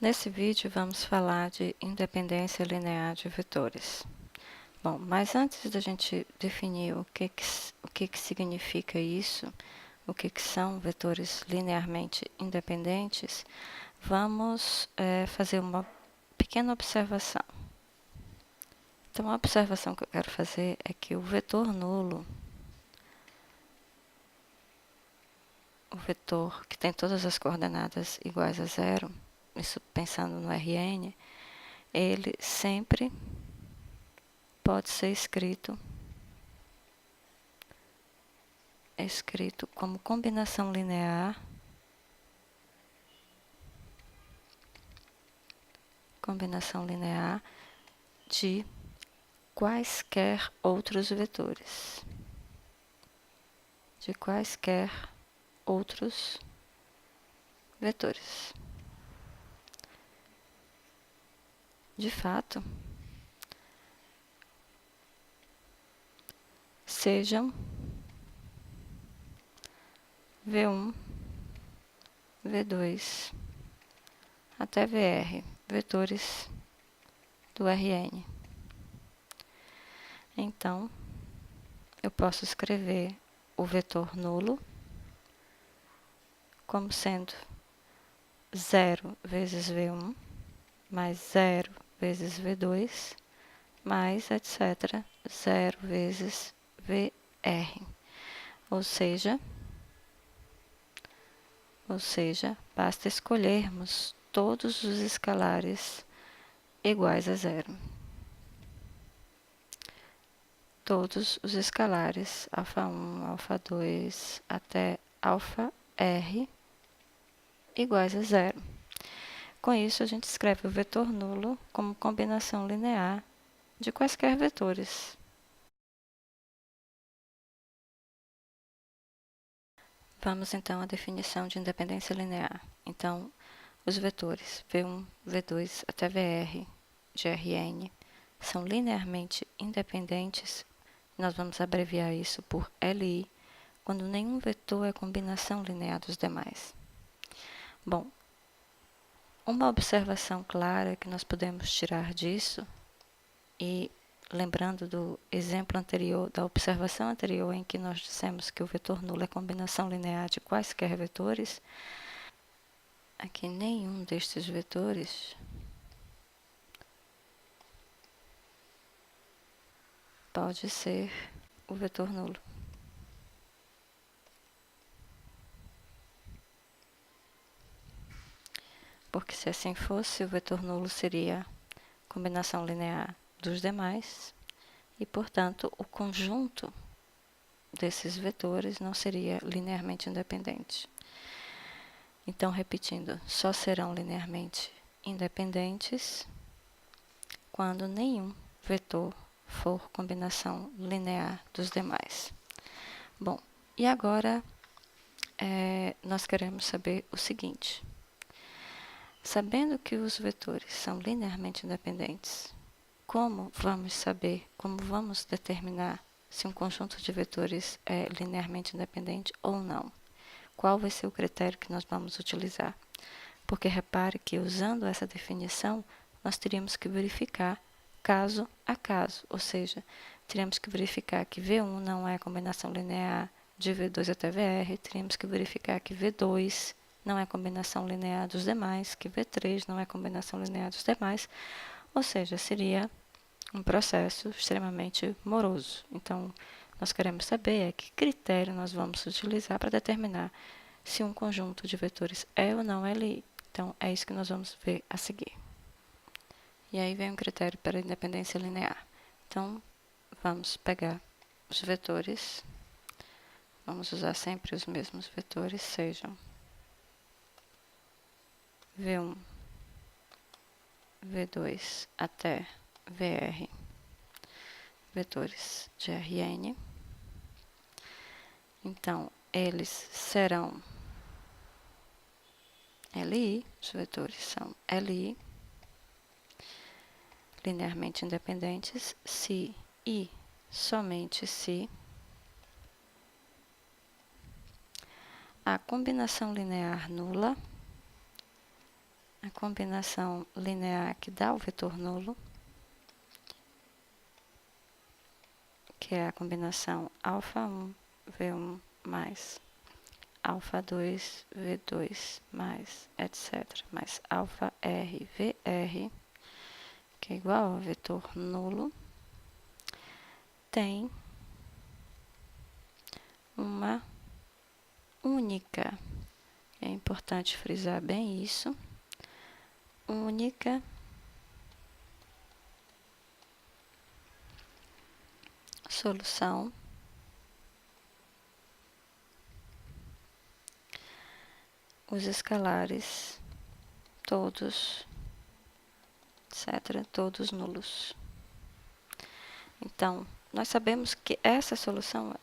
Nesse vídeo vamos falar de independência linear de vetores. Bom, mas antes da gente definir o que significa isso, o que são vetores linearmente independentes, vamos fazer uma pequena observação. Então, a observação que eu quero fazer é que o vetor nulo, o vetor que tem todas as coordenadas iguais a zero, isso pensando no Rn, ele sempre pode ser escrito como combinação linear de quaisquer outros vetores. De fato, sejam V1, V2 até VR, vetores do Rn. Então, eu posso escrever o vetor nulo como sendo 0 vezes V1 mais 0 vezes V2 mais etc. 0 vezes VR. Ou seja, basta escolhermos todos os escalares iguais a zero. Todos os escalares α1, α2 até αr iguais a zero. Com isso, a gente escreve o vetor nulo como combinação linear de quaisquer vetores. Vamos então à definição de independência linear. Então, os vetores V1, V2 até VR de Rn são linearmente independentes. Nós vamos abreviar isso por Li, quando nenhum vetor é combinação linear dos demais. Bom, uma observação clara que nós podemos tirar disso, e lembrando do exemplo anterior, da observação anterior em que nós dissemos que o vetor nulo é combinação linear de quaisquer vetores, é que nenhum destes vetores pode ser o vetor nulo. Porque se assim fosse, o vetor nulo seria combinação linear dos demais e, portanto, o conjunto desses vetores não seria linearmente independente. Então, repetindo, só serão linearmente independentes quando nenhum vetor for combinação linear dos demais. Bom, e agora nós queremos saber o seguinte. Sabendo que os vetores são linearmente independentes, como vamos determinar se um conjunto de vetores é linearmente independente ou não? Qual vai ser o critério que nós vamos utilizar? Porque repare que usando essa definição, nós teríamos que verificar caso a caso, ou seja, teríamos que verificar que V1 não é combinação linear de V2 até VR, teríamos que verificar que V2 não é combinação linear dos demais, que V3 não é combinação linear dos demais, ou seja, seria um processo extremamente moroso. Então, nós queremos saber que critério nós vamos utilizar para determinar se um conjunto de vetores é ou não Li. Então, é isso que nós vamos ver a seguir. E aí vem um critério para a independência linear. Então, vamos pegar os vetores, vamos usar sempre os mesmos vetores, sejam V1, V2 até VR, vetores de Rn. Então, eles serão Li, os vetores são Li, linearmente independentes, se e somente se a combinação linear nula combinação linear que dá o vetor nulo, que é a combinação α1, V1 mais α2, V2 mais etc. mais αr, VR, que é igual ao vetor nulo, tem uma única, é importante frisar bem isso, única solução os escalares todos, etc., todos nulos. Então, nós sabemos que essa solução,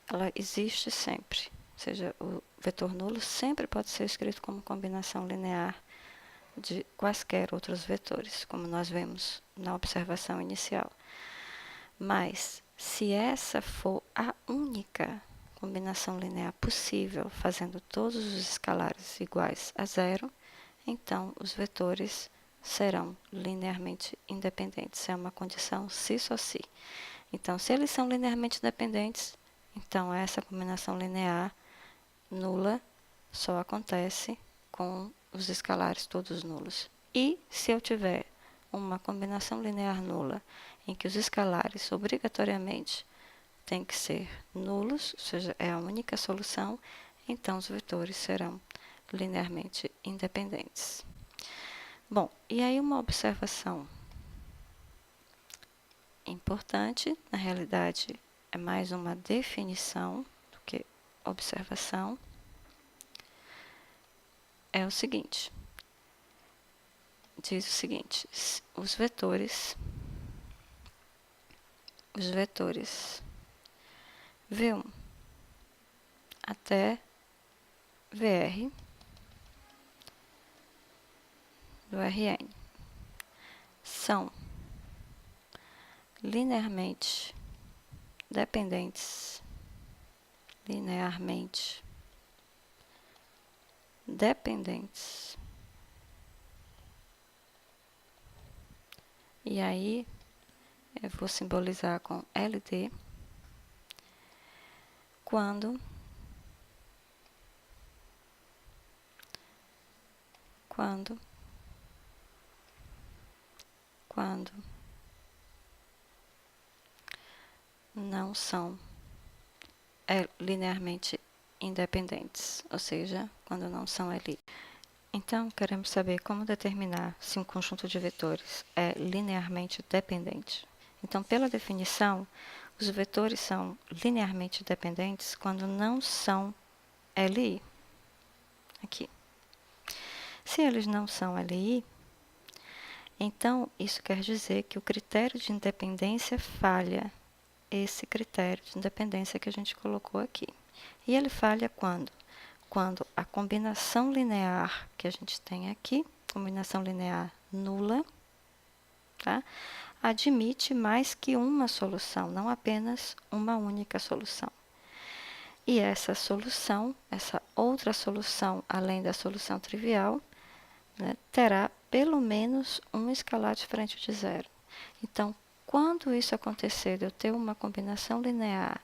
ela existe sempre. Ou seja, o vetor nulo sempre pode ser escrito como combinação linear de quaisquer outros vetores, como nós vemos na observação inicial. Mas, se essa for a única combinação linear possível, fazendo todos os escalares iguais a zero, então os vetores serão linearmente independentes. É uma condição se só se. Então, se eles são linearmente dependentes, então essa combinação linear nula só acontece com os escalares todos nulos. E se eu tiver uma combinação linear nula em que os escalares obrigatoriamente têm que ser nulos, ou seja, é a única solução, então os vetores serão linearmente independentes. Bom, e aí uma observação importante, na realidade é mais uma definição do que observação, é o seguinte, diz o seguinte, os vetores V1 até VR do Rn são linearmente dependentes, e aí eu vou simbolizar com LD quando não são linearmente independentes, ou seja, quando não são ali. Então, queremos saber como determinar se um conjunto de vetores é linearmente dependente. Então, pela definição, os vetores são linearmente dependentes quando não são LI. Aqui. Se eles não são LI, então isso quer dizer que o critério de independência falha. Esse critério de independência que a gente colocou aqui. E ele falha quando? Quando a combinação linear que a gente tem aqui, combinação linear nula, tá? Admite mais que uma solução, não apenas uma única solução. E essa solução, essa outra solução, além da solução trivial, né, terá pelo menos um escalar diferente de zero. Então, quando isso acontecer, de eu ter uma combinação linear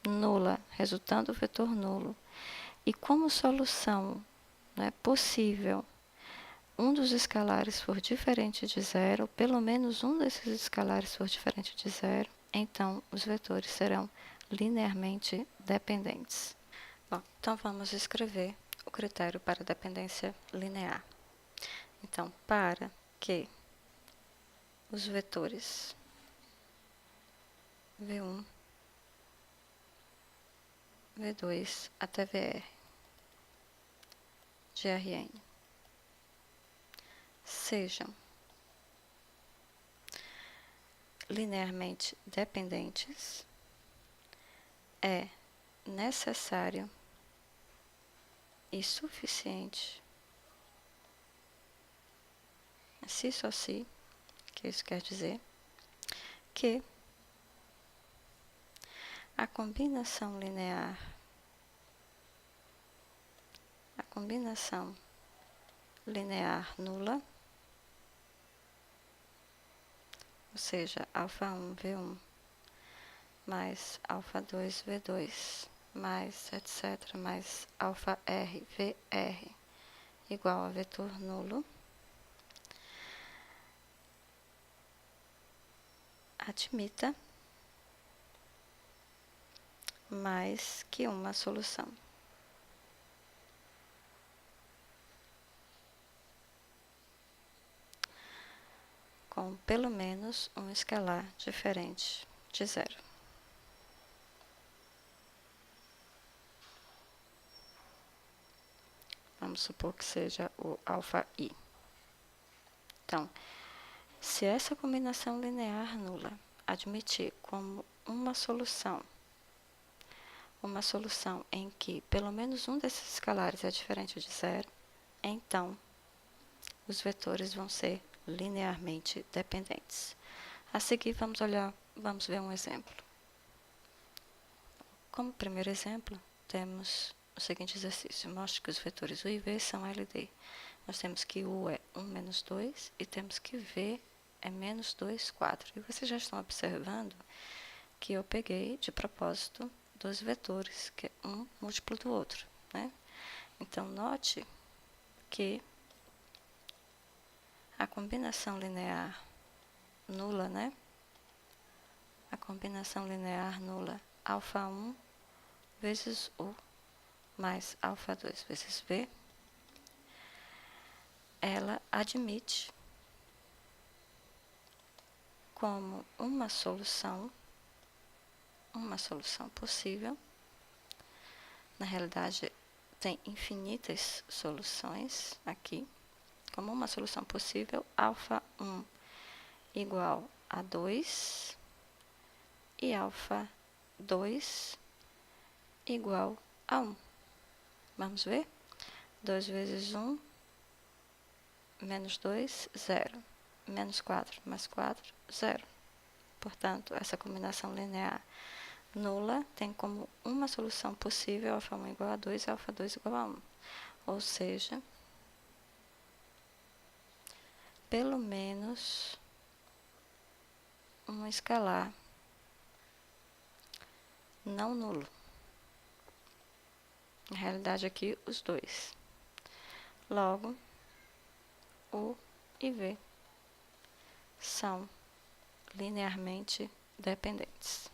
nula, resultando vetor nulo, e como solução, né, possível, um dos escalares for diferente de zero, pelo menos um desses escalares for diferente de zero, então os vetores serão linearmente dependentes. Bom, então vamos escrever o critério para dependência linear. Então, para que os vetores V1, V2 até VR de Rn sejam linearmente dependentes, é necessário e suficiente, se só se, que isso quer dizer, que a combinação linear nula seja, α1 V1 mais α2 V2 mais etc. mais αr VR igual a vetor nulo, admita mais que uma solução. Com pelo menos um escalar diferente de zero. Vamos supor que seja o αi. Então, se essa combinação linear nula admitir como uma solução em que pelo menos um desses escalares é diferente de zero, então os vetores vão ser linearmente dependentes. A seguir, vamos ver um exemplo. Como primeiro exemplo, temos o seguinte exercício. Mostre que os vetores U e V são LD. Nós temos que U é 1 menos 2 e temos que V é menos 2, 4. E vocês já estão observando que eu peguei de propósito dois vetores, que é um múltiplo do outro, né? Então, note que a combinação linear nula, né? A combinação linear nula α1 vezes U mais α2 vezes V, ela admite como uma solução possível. Na realidade, tem infinitas soluções aqui. Como uma solução possível, α1 igual a 2 e α2 igual a 1. Vamos ver? 2 vezes 1, menos 2, 0. Menos 4 mais 4, 0. Portanto, essa combinação linear nula tem como uma solução possível α1 igual a 2 e α2 igual a 1. Ou seja, pelo menos um escalar não nulo. Na realidade, aqui, os dois. Logo, U e V são linearmente dependentes.